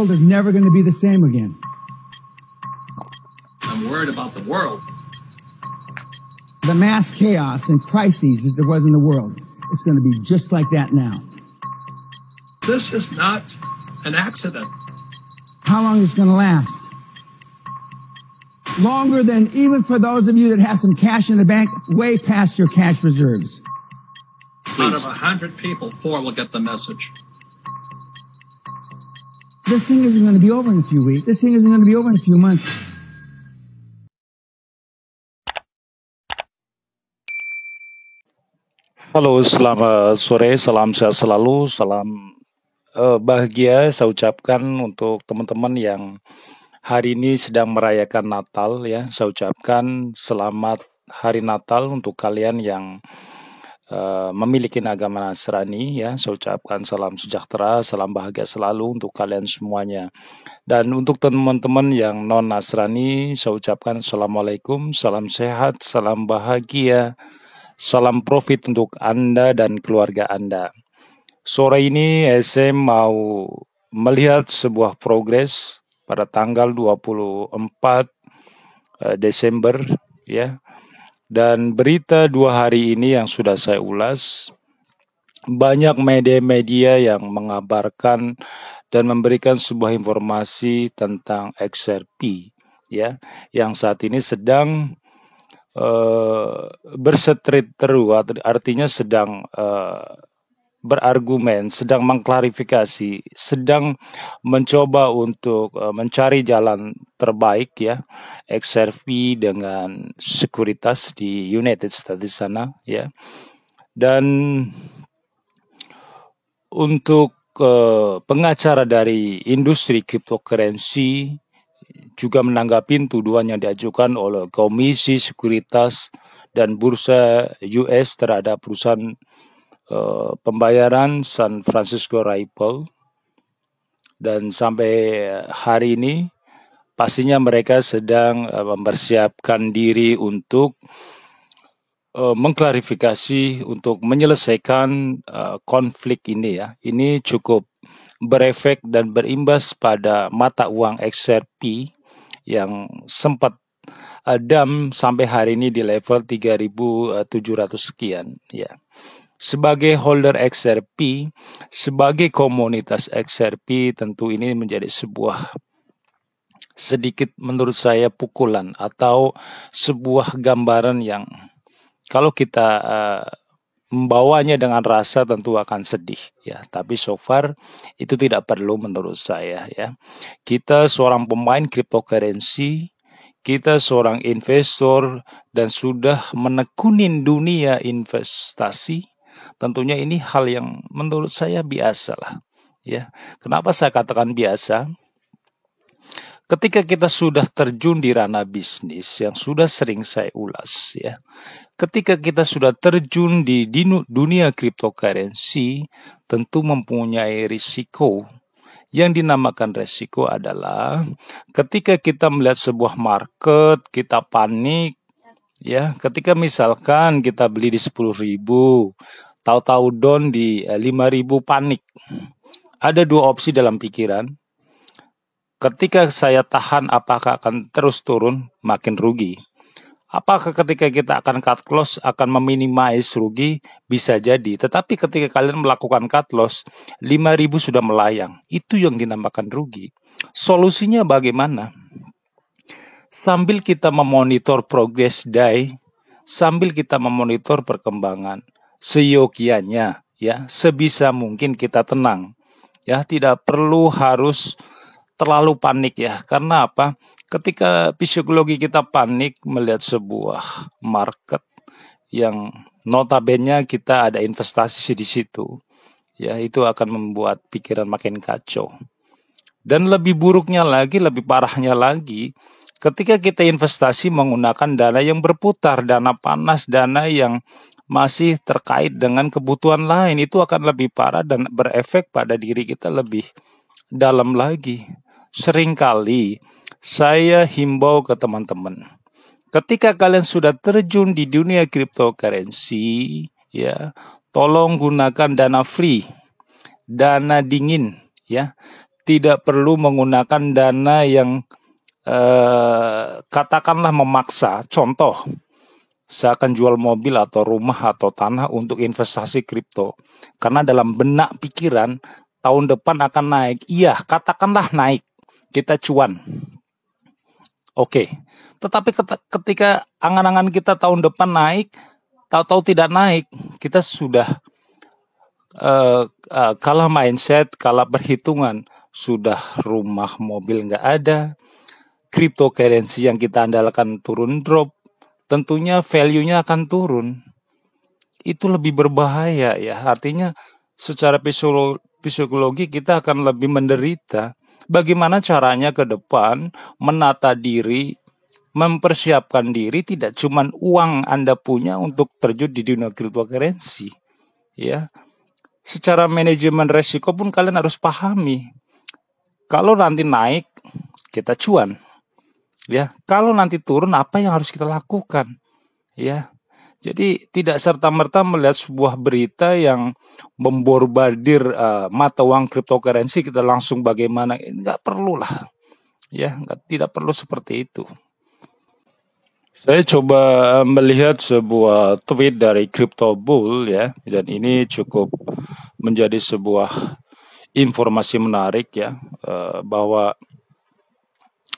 world is never going to be the same again. I'm worried about the world. The mass chaos and crises that there was in the world, it's going to be just like that now. This is not an accident. How long is it going to last? Longer than even for those of you that have some cash in the bank, way past your cash reserves. Out of 100 people, 4 will get the message. This thing isn't going to be over in a few weeks. This thing isn't going to be over in a few months. Halo, selamat sore, salam sehat selalu, salam bahagia saya ucapkan untuk teman-teman yang hari ini sedang merayakan Natal ya. Saya ucapkan selamat hari Natal untuk kalian yang memiliki agama Nasrani ya. Saya ucapkan salam sejahtera, salam bahagia selalu untuk kalian semuanya. Dan untuk teman-teman yang non Nasrani, saya ucapkan assalamualaikum, salam sehat, salam bahagia. Salam profit untuk Anda dan keluarga Anda. Sore ini SM mau melihat sebuah progres pada tanggal 24 Desember ya. Dan berita 2 hari ini yang sudah saya ulas, banyak media-media yang mengabarkan dan memberikan sebuah informasi tentang XRP ya, yang saat ini sedang berseteru, artinya sedang berargumen, sedang mengklarifikasi, sedang mencoba untuk mencari jalan terbaik ya, XRP dengan sekuritas di United States di sana ya. Dan untuk pengacara dari industri cryptocurrency juga menanggapi tuduhan yang diajukan oleh Komisi Sekuritas dan Bursa US terhadap perusahaan pembayaran San Francisco Ripple. Dan sampai hari ini pastinya mereka sedang mempersiapkan diri untuk mengklarifikasi, untuk menyelesaikan konflik ini ya. Ini cukup berefek dan berimbas pada mata uang XRP yang sempat dump sampai hari ini di level 3.700 sekian ya. Sebagai holder XRP, sebagai komunitas XRP, tentu ini menjadi sebuah sedikit menurut saya pukulan atau sebuah gambaran yang kalau kita membawanya dengan rasa tentu akan sedih ya, tapi so far itu tidak perlu menurut saya ya. Kita seorang pemain cryptocurrency, kita seorang investor dan sudah menekunin dunia investasi, tentunya ini hal yang menurut saya biasa lah ya. Kenapa saya katakan biasa? Ketika kita sudah terjun di ranah bisnis yang sudah sering saya ulas ya, ketika kita sudah terjun di dunia cryptocurrency, tentu mempunyai risiko. Yang dinamakan risiko adalah ketika kita melihat sebuah market, kita panik, ya. Ketika misalkan kita beli di 10.000, tahu-tahu down di 5.000, panik. Ada 2 opsi dalam pikiran. Ketika saya tahan, apakah akan terus turun, makin rugi. Apakah ketika kita akan cut loss akan meminimais rugi? Bisa jadi. Tetapi ketika kalian melakukan cut loss, 5.000 sudah melayang. Itu yang dinamakan rugi. Solusinya bagaimana? Sambil kita memonitor progress day, sambil kita memonitor perkembangan, seyogianya ya, sebisa mungkin kita tenang. Ya, tidak perlu harus terlalu panik ya. Karena apa? Ketika psikologi kita panik melihat sebuah market yang notabene kita ada investasi di situ, ya itu akan membuat pikiran makin kacau. Dan lebih buruknya lagi, lebih parahnya lagi, ketika kita investasi menggunakan dana yang berputar, dana panas, dana yang masih terkait dengan kebutuhan lain, itu akan lebih parah dan berefek pada diri kita lebih dalam lagi. Seringkali saya himbau ke teman-teman, ketika kalian sudah terjun di dunia cryptocurrency, ya, tolong gunakan dana free, dana dingin, ya. tidak perlu menggunakan dana yang katakanlah memaksa. Contoh, saya akan jual mobil atau rumah atau tanah untuk investasi kripto. Karena dalam benak pikiran tahun depan akan naik. Iya, katakanlah naik. Kita cuan. Oke. Tetapi ketika angan-angan kita tahun depan naik, tahu-tahu tidak naik, kita sudah kalah mindset, kalah perhitungan. Sudah rumah mobil nggak ada, cryptocurrency yang kita andalkan turun drop, tentunya value-nya akan turun. Itu lebih berbahaya ya. Artinya secara psikologi kita akan lebih menderita. Bagaimana caranya ke depan menata diri, mempersiapkan diri, tidak cuma uang Anda punya untuk terjun di dunia cryptocurrency. Ya. Secara manajemen resiko pun kalian harus pahami. Kalau nanti naik, kita cuan. Ya, kalau nanti turun apa yang harus kita lakukan? Ya. Jadi tidak serta-merta melihat sebuah berita yang memborbardir mata uang cryptocurrency kita langsung bagaimana, nggak perlu lah, ya tidak perlu seperti itu. Saya coba melihat sebuah tweet dari Crypto Bull ya, dan ini cukup menjadi sebuah informasi menarik ya, bahwa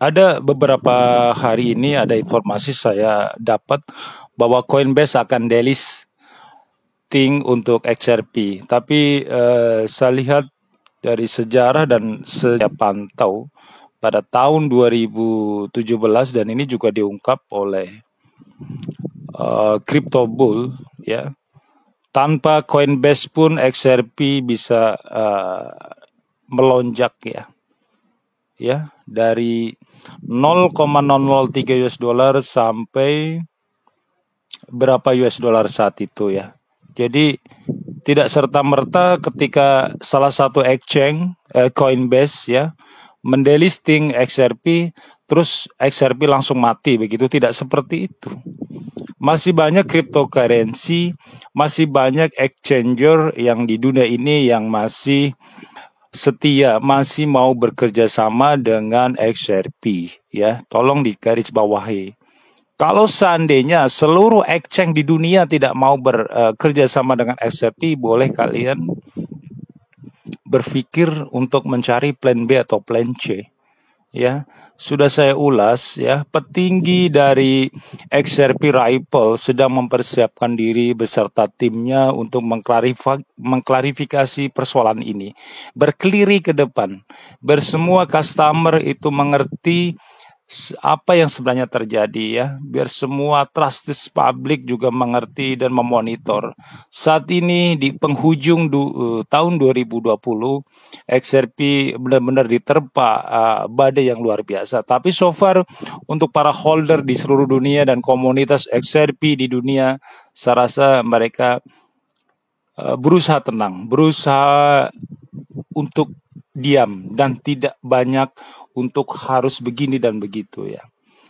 ada beberapa hari ini ada informasi saya dapat bahwa Coinbase akan delisting untuk XRP. Tapi saya lihat dari sejarah dan saya pantau pada tahun 2017 dan ini juga diungkap oleh Crypto Bull ya. Tanpa Coinbase pun XRP bisa melonjak ya. Ya, dari 0,003 US dollar sampai berapa US dollar saat itu ya. Jadi tidak serta-merta ketika salah satu exchange Coinbase ya mendelisting XRP terus XRP langsung mati begitu, tidak seperti itu. Masih banyak cryptocurrency, masih banyak exchanger yang di dunia ini yang masih setia, masih mau bekerja sama dengan XRP ya. Tolong digarisbawahi. Kalau seandainya seluruh exchange di dunia tidak mau bekerja sama dengan XRP, boleh kalian berpikir untuk mencari plan B atau plan C. Ya, sudah saya ulas ya, petinggi dari XRP Ripple sedang mempersiapkan diri beserta timnya untuk mengklarifikasi persoalan ini. Berkeliri ke depan, bersemua customer itu mengerti apa yang sebenarnya terjadi ya, biar semua trusted public juga mengerti dan memonitor. Saat ini di penghujung tahun 2020 XRP benar-benar diterpa badai yang luar biasa. Tapi so far untuk para holder di seluruh dunia dan komunitas XRP di dunia, saya rasa mereka berusaha tenang, berusaha untuk diam dan tidak banyak untuk harus begini dan begitu ya.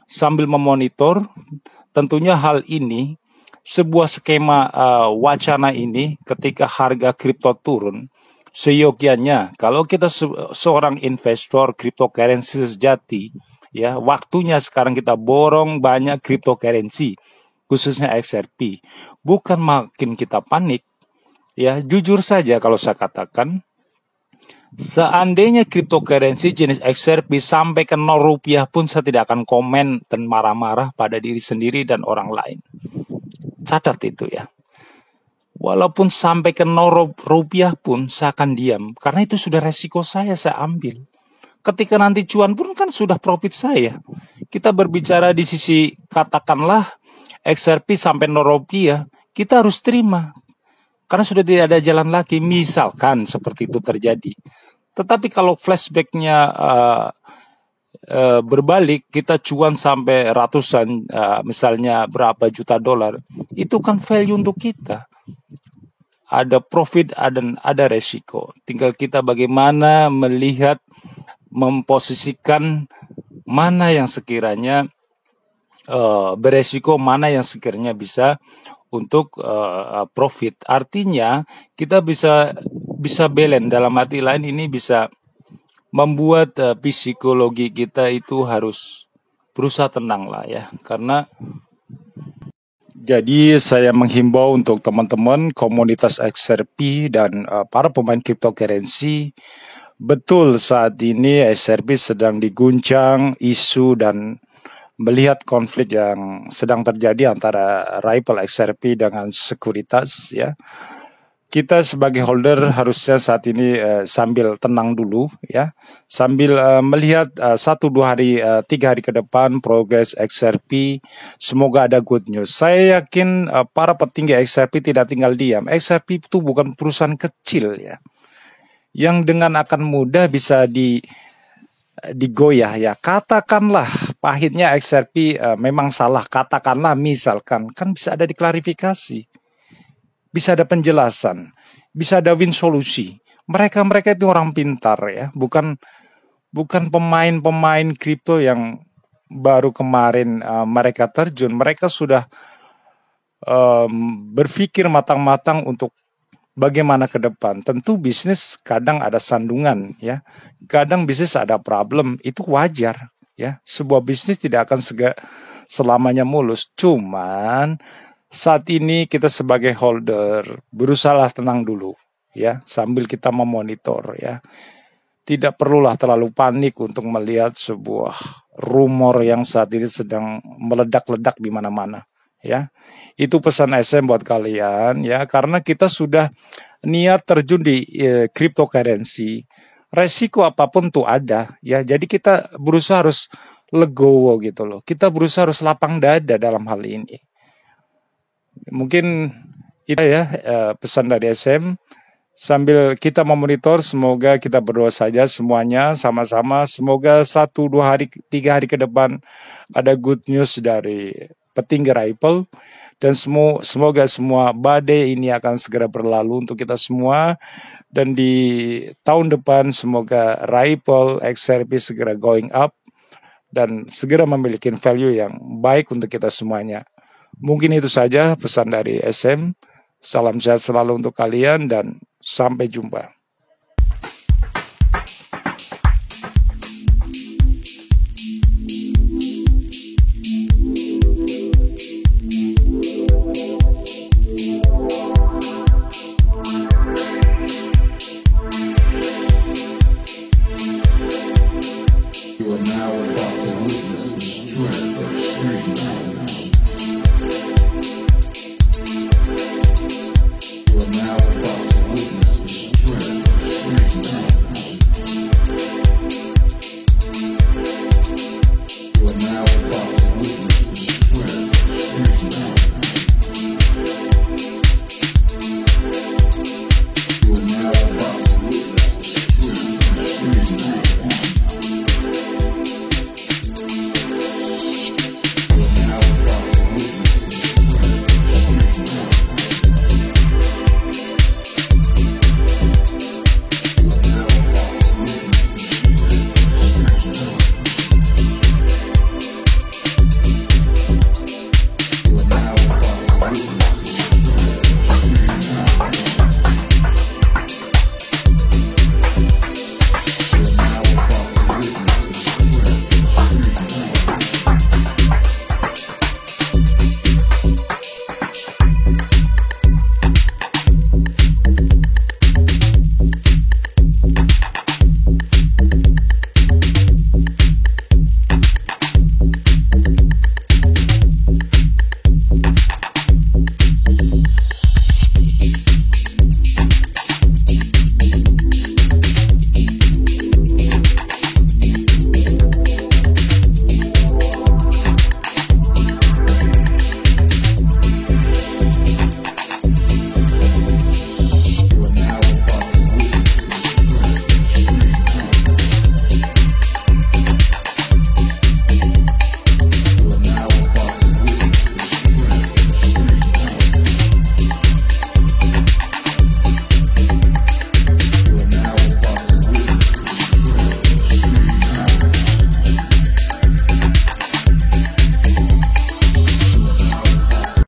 Sambil memonitor, tentunya hal ini sebuah skema wacana ini ketika harga kripto turun, seyogianya kalau kita seorang investor cryptocurrency sejati ya, waktunya sekarang kita borong banyak cryptocurrency khususnya XRP, bukan makin kita panik ya. Jujur saja kalau saya katakan, seandainya cryptocurrency jenis XRP sampai ke 0 rupiah pun saya tidak akan komen dan marah-marah pada diri sendiri dan orang lain. Catat itu ya. Walaupun sampai ke 0 rupiah pun saya akan diam. Karena itu sudah resiko saya ambil. Ketika nanti cuan pun kan sudah profit saya. Kita berbicara di sisi katakanlah XRP sampai 0 rupiah, kita harus terima. Karena sudah tidak ada jalan lagi, misalkan seperti itu terjadi. Tetapi kalau flashbacknya berbalik, kita cuan sampai ratusan, misalnya berapa juta dolar, itu kan value untuk kita. Ada profit, ada resiko. Tinggal kita bagaimana melihat, memposisikan mana yang sekiranya beresiko, mana yang sekiranya bisa untuk profit. Artinya kita bisa balance, dalam arti lain ini bisa membuat psikologi kita itu harus berusaha tenang lah ya. Karena jadi saya menghimbau untuk teman-teman komunitas XRP dan para pemain cryptocurrency, betul saat ini XRP sedang diguncang isu dan melihat konflik yang sedang terjadi antara Ripple XRP dengan sekuritas ya. Kita sebagai holder harusnya saat ini sambil tenang dulu ya, sambil melihat 1-2 hari, 3 hari ke depan progres XRP. Semoga ada good news. Saya yakin para petinggi XRP tidak tinggal diam. XRP itu bukan perusahaan kecil ya, yang dengan akan mudah bisa digoyah ya. Katakanlah pahitnya XRP memang salah, katakanlah misalkan, kan bisa ada diklarifikasi, bisa ada penjelasan, bisa ada win solusi. Mereka itu orang pintar ya, bukan pemain kripto yang baru kemarin mereka terjun. Mereka sudah berpikir matang-matang untuk bagaimana ke depan. Tentu bisnis kadang ada sandungan ya, kadang bisnis ada problem, itu wajar ya. Sebuah bisnis tidak akan selamanya mulus. Cuman saat ini kita sebagai holder berusaha tenang dulu ya, sambil kita memonitor ya. Tidak perlulah terlalu panik untuk melihat sebuah rumor yang saat ini sedang meledak-ledak di mana-mana ya. Itu pesan SM buat kalian ya, karena kita sudah niat terjun di cryptocurrency. Resiko apapun tuh ada ya. Jadi kita berusaha harus legowo gitu loh. Kita berusaha harus lapang dada dalam hal ini. Mungkin itu ya pesan dari SM. Sambil kita memonitor, semoga kita berdoa saja semuanya sama-sama. Semoga 1-2 hari, 3 hari ke depan ada good news dari petinggi Ripple. Dan semoga semua badai ini akan segera berlalu untuk kita semua. Dan di tahun depan semoga Ripple XRP segera going up dan segera memiliki value yang baik untuk kita semuanya. Mungkin itu saja pesan dari SM. Salam sehat selalu untuk kalian dan sampai jumpa. You are now about to witness the strength of street